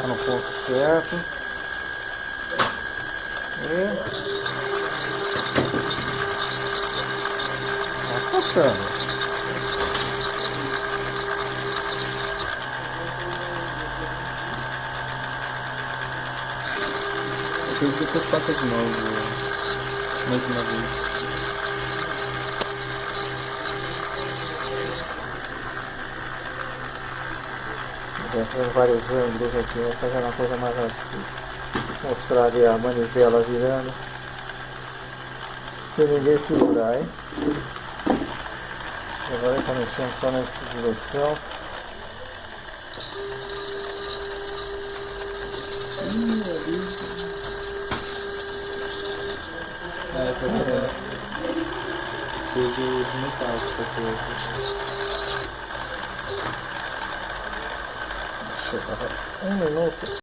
coloca no ponto certo. E tá passando. Depois passa de novo, mais uma vez. Fazendo vários ângulos aqui, vou fazer uma coisa mais aqui. Mostrar ali a manivela virando. Sem ninguém segurar, hein? Agora está mexendo só nessa direção. Talvez seja o de metal que tá Deixa eu dar 1 minuto.